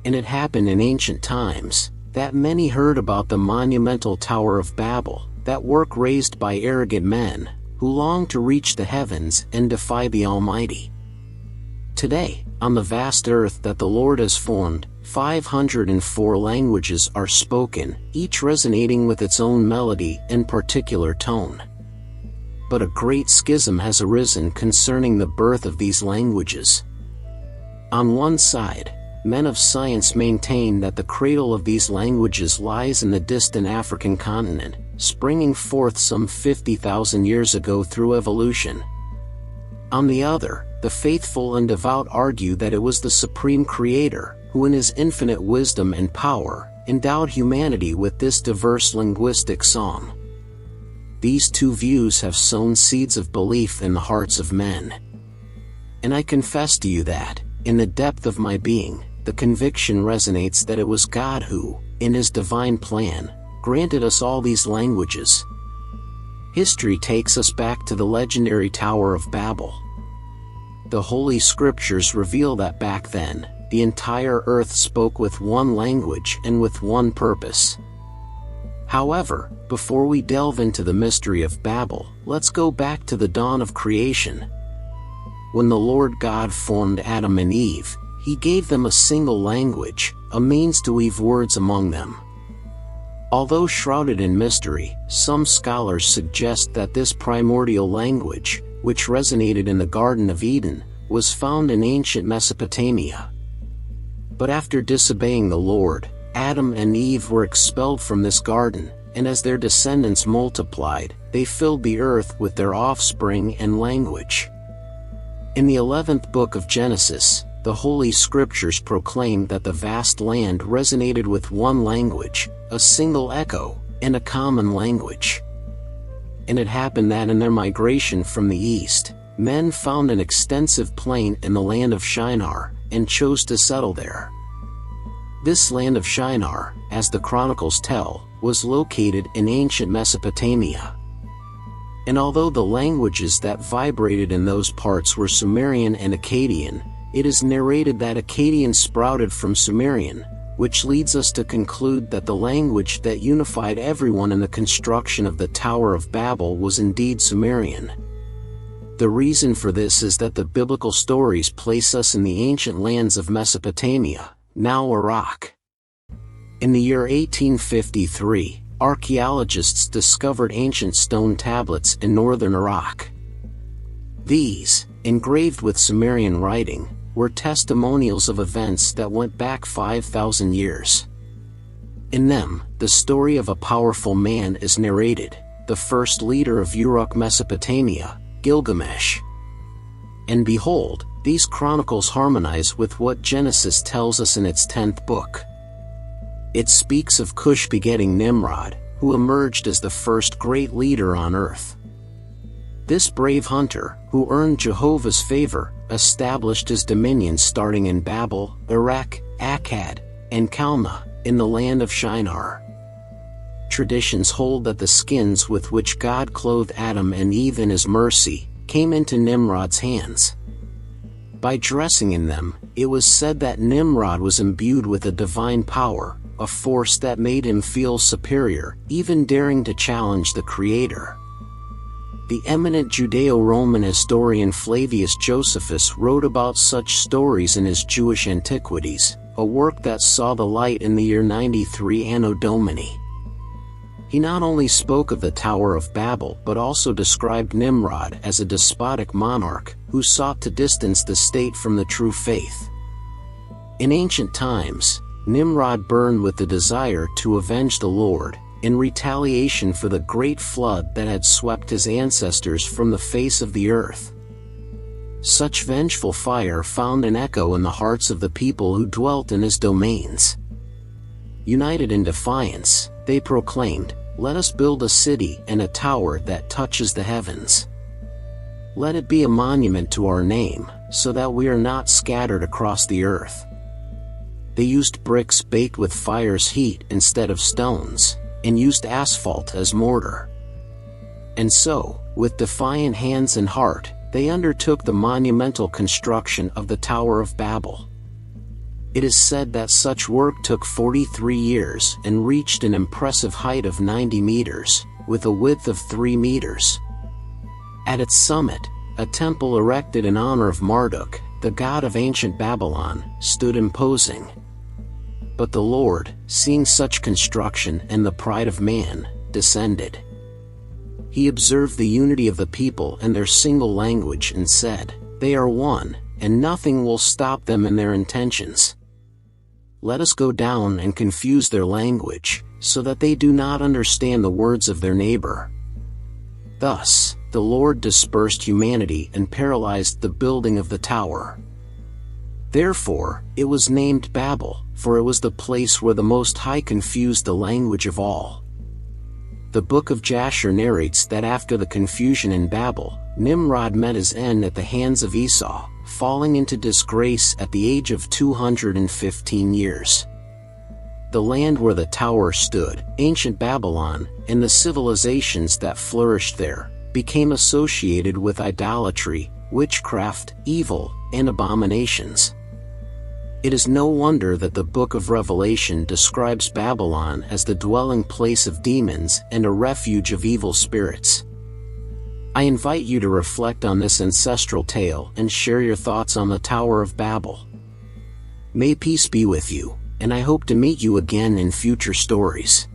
And it happened in ancient times, that many heard about the monumental Tower of Babel, that work raised by arrogant men, who long to reach the heavens and defy the Almighty. Today, on the vast earth that the Lord has formed, 504 languages are spoken, each resonating with its own melody and particular tone. But a great schism has arisen concerning the birth of these languages. On one side, men of science maintain that the cradle of these languages lies in the distant African continent, springing forth some 50,000 years ago through evolution. On the other, the faithful and devout argue that it was the Supreme Creator, who in His infinite wisdom and power, endowed humanity with this diverse linguistic song. These two views have sown seeds of belief in the hearts of men. And I confess to you that, in the depth of my being, the conviction resonates that it was God who, in His divine plan, granted us all these languages. History takes us back to the legendary Tower of Babel. The Holy Scriptures reveal that back then, the entire earth spoke with one language and with one purpose. However, before we delve into the mystery of Babel, let's go back to the dawn of creation. When the Lord God formed Adam and Eve, He gave them a single language, a means to weave words among them. Although shrouded in mystery, some scholars suggest that this primordial language, which resonated in the Garden of Eden, was found in ancient Mesopotamia. But after disobeying the Lord, Adam and Eve were expelled from this garden, and as their descendants multiplied, they filled the earth with their offspring and language. In the 11th book of Genesis, the Holy Scriptures proclaim that the vast land resonated with one language, a single echo, and a common language. And it happened that in their migration from the east, men found an extensive plain in the land of Shinar, and chose to settle there. This land of Shinar, as the Chronicles tell, was located in ancient Mesopotamia. And although the languages that vibrated in those parts were Sumerian and Akkadian, it is narrated that Akkadian sprouted from Sumerian, which leads us to conclude that the language that unified everyone in the construction of the Tower of Babel was indeed Sumerian. The reason for this is that the biblical stories place us in the ancient lands of Mesopotamia, now Iraq. In the year 1853, archaeologists discovered ancient stone tablets in northern Iraq. These, engraved with Sumerian writing, were testimonials of events that went back 5,000 years. In them, the story of a powerful man is narrated, the first leader of Uruk Mesopotamia, Gilgamesh. And behold, these chronicles harmonize with what Genesis tells us in its 10th book. It speaks of Cush begetting Nimrod, who emerged as the first great leader on earth. This brave hunter, who earned Jehovah's favor, established his dominions starting in Babel, Erech, Akkad, and Calneh, in the land of Shinar. Traditions hold that the skins with which God clothed Adam and Eve in His mercy, came into Nimrod's hands. By dressing in them, it was said that Nimrod was imbued with a divine power, a force that made him feel superior, even daring to challenge the Creator. The eminent Judeo-Roman historian Flavius Josephus wrote about such stories in his Jewish Antiquities, a work that saw the light in the year 93 Anno Domini. He not only spoke of the Tower of Babel but also described Nimrod as a despotic monarch who sought to distance the state from the true faith. In ancient times, Nimrod burned with the desire to avenge the Lord, in retaliation for the great flood that had swept his ancestors from the face of the earth. Such vengeful fire found an echo in the hearts of the people who dwelt in his domains. United in defiance, they proclaimed, "Let us build a city and a tower that touches the heavens. Let it be a monument to our name, so that we are not scattered across the earth." They used bricks baked with fire's heat instead of stones, and used asphalt as mortar. And so, with defiant hands and heart, they undertook the monumental construction of the Tower of Babel. It is said that such work took 43 years and reached an impressive height of 90 meters, with a width of 3 meters. At its summit, a temple erected in honor of Marduk, the god of ancient Babylon, stood imposing. But the Lord, seeing such construction and the pride of man, descended. He observed the unity of the people and their single language and said, "They are one, and nothing will stop them in their intentions. Let us go down and confuse their language, so that they do not understand the words of their neighbor." Thus, the Lord dispersed humanity and paralyzed the building of the tower. Therefore, it was named Babel, for it was the place where the Most High confused the language of all. The book of Jasher narrates that after the confusion in Babel, Nimrod met his end at the hands of Esau, falling into disgrace at the age of 215 years. The land where the tower stood, ancient Babylon, and the civilizations that flourished there, became associated with idolatry, witchcraft, evil, and abominations. It is no wonder that the book of Revelation describes Babylon as the dwelling place of demons and a refuge of evil spirits. I invite you to reflect on this ancestral tale and share your thoughts on the Tower of Babel. May peace be with you, and I hope to meet you again in future stories.